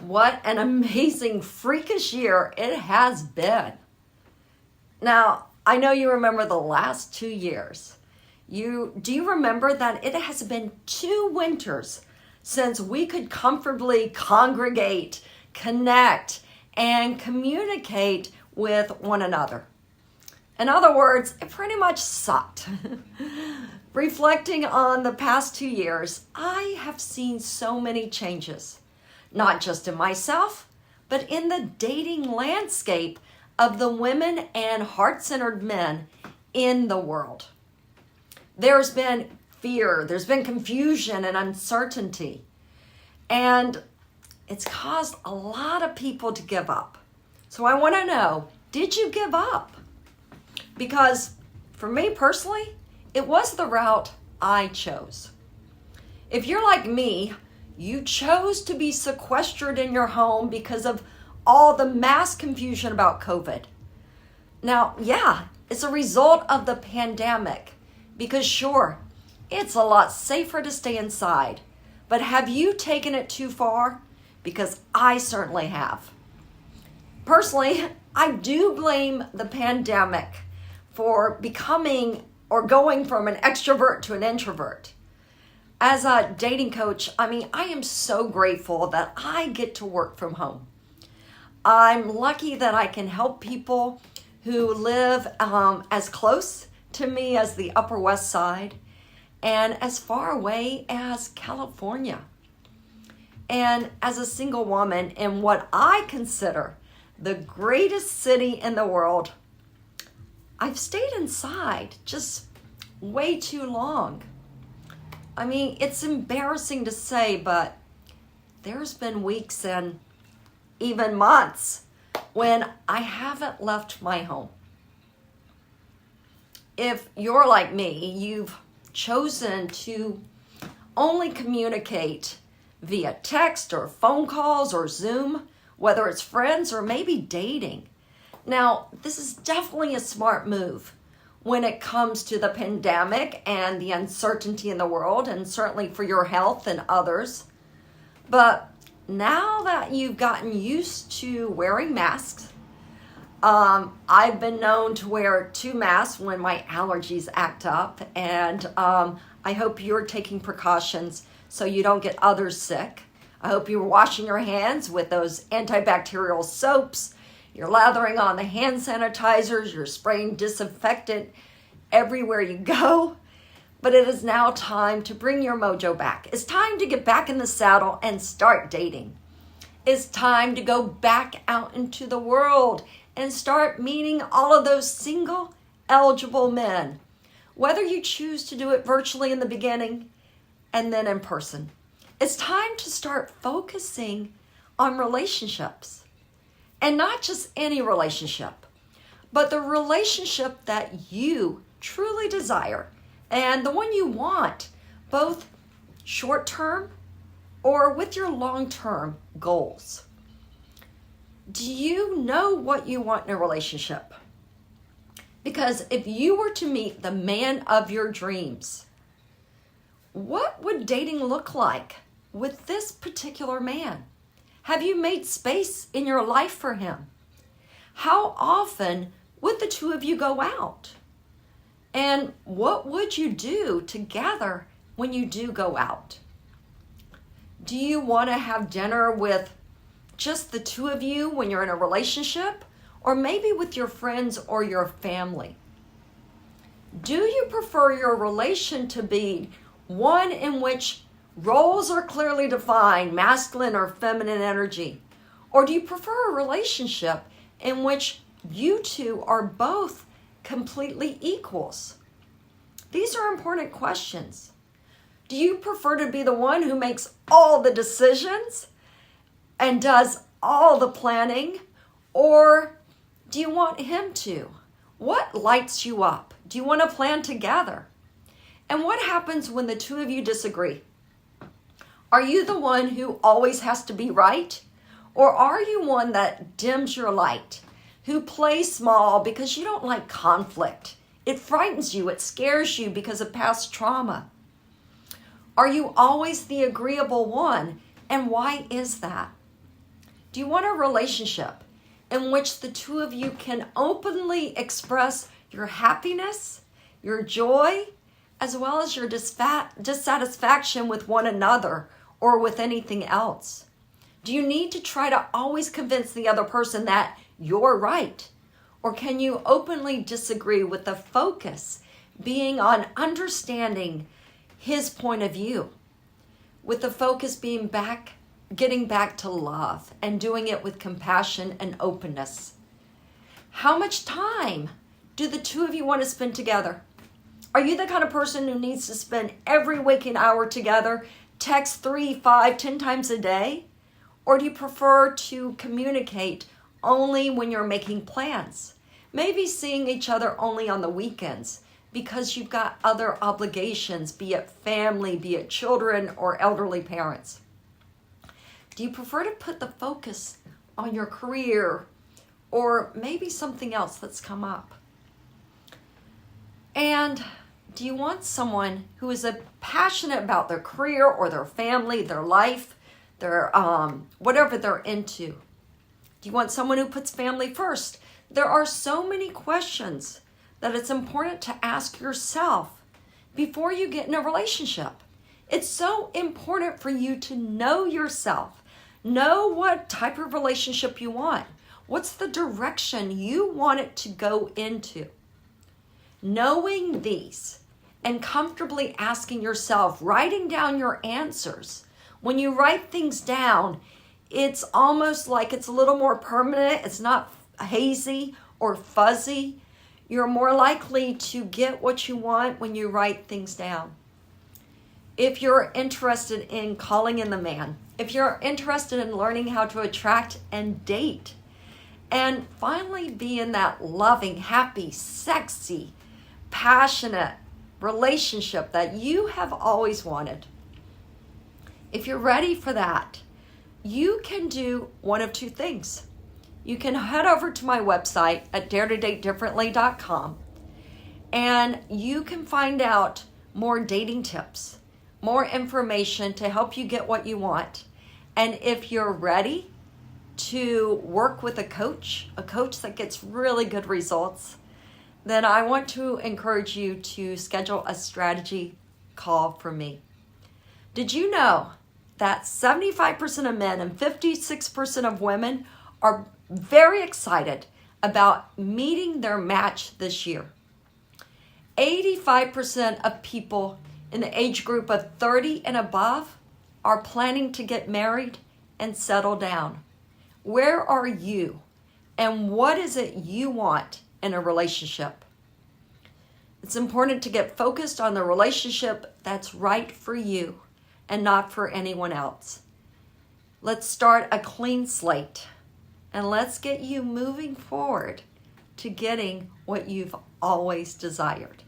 What an amazing, freakish year it has been. Now, I know you remember the last 2 years. Do you remember that it has been 2 winters since we could comfortably congregate, connect, and communicate with one another? In other words, it pretty much sucked. Reflecting on the past 2 years, I have seen so many changes, not just in myself, but in the dating landscape of the women and heart-centered men in the world. There's been fear, there's been confusion and uncertainty, and it's caused a lot of people to give up. So I want to know, did you give up? Because for me personally, it was the route I chose. If you're like me, you chose to be sequestered in your home because of all the mass confusion about COVID. Now, yeah, it's a result of the pandemic because sure, it's a lot safer to stay inside. But have you taken it too far? Because I certainly have. Personally, I do blame the pandemic for becoming or going from an extrovert to an introvert. As a dating coach, I am so grateful that I get to work from home. I'm lucky that I can help people who live as close to me as the Upper West Side and as far away as California. And as a single woman in what I consider the greatest city in the world, I've stayed inside just way too long. It's embarrassing to say, but there's been weeks and even months when I haven't left my home. If you're like me, you've chosen to only communicate via text or phone calls or Zoom, whether it's friends or maybe dating. Now, this is definitely a smart move when it comes to the pandemic and the uncertainty in the world, and certainly for your health and others. But now that you've gotten used to wearing masks, I've been known to wear 2 masks when my allergies act up, and I hope you're taking precautions so you don't get others sick. I hope you're washing your hands with those antibacterial soaps. You're lathering on the hand sanitizers. You're spraying disinfectant everywhere you go. But it is now time to bring your mojo back. It's time to get back in the saddle and start dating. It's time to go back out into the world and start meeting all of those single, eligible men. Whether you choose to do it virtually in the beginning and then in person. It's time to start focusing on relationships. And not just any relationship, but the relationship that you truly desire and the one you want, both short-term or with your long-term goals. Do you know what you want in a relationship? Because if you were to meet the man of your dreams, what would dating look like with this particular man? Have you made space in your life for him? How often would the 2 of you go out? And what would you do together when you do go out? Do you want to have dinner with just the 2 of you when you're in a relationship? Or maybe with your friends or your family? Do you prefer your relation to be one in which roles are clearly defined, masculine or feminine energy? Or do you prefer a relationship in which you 2 are both completely equals? These are important questions. Do you prefer to be the one who makes all the decisions and does all the planning? Or do you want him to? What lights you up? Do you want to plan together? And what happens when the 2 of you disagree? Are you the one who always has to be right? Or are you one that dims your light, who plays small because you don't like conflict? It frightens you, it scares you because of past trauma. Are you always the agreeable one? And why is that? Do you want a relationship in which the two of you can openly express your happiness, your joy, as well as your dissatisfaction with one another or with anything else? Do you need to try to always convince the other person that you're right? Or can you openly disagree with the focus being on understanding his point of view, with the focus being getting back to love and doing it with compassion and openness? How much time do the two of you want to spend together? Are you the kind of person who needs to spend every waking hour together, text 3, 5, 10 times a day? Or do you prefer to communicate only when you're making plans? Maybe seeing each other only on the weekends because you've got other obligations, be it family, be it children or elderly parents. Do you prefer to put the focus on your career or maybe something else that's come up? And do you want someone who is passionate about their career or their family, their life, their whatever they're into? Do you want someone who puts family first? There are so many questions that it's important to ask yourself before you get in a relationship. It's so important for you to know yourself, know what type of relationship you want. What's the direction you want it to go into? Knowing these and comfortably asking yourself, writing down your answers. When you write things down, it's almost like it's a little more permanent. It's not hazy or fuzzy. You're more likely to get what you want when you write things down. If you're interested in calling in the man, if you're interested in learning how to attract and date, and finally be in that loving, happy, sexy, passionate relationship that you have always wanted, if you're ready for that, you can do one of two things. You can head over to my website at daretodatedifferently.com and you can find out more dating tips, more information to help you get what you want. And if you're ready to work with a coach that gets really good results, then I want to encourage you to schedule a strategy call for me. Did you know that 75% of men and 56% of women are very excited about meeting their match this year? 85% of people in the age group of 30 and above are planning to get married and settle down. Where are you? And what is it you want in a relationship? It's important to get focused on the relationship that's right for you and not for anyone else. Let's start a clean slate and let's get you moving forward to getting what you've always desired.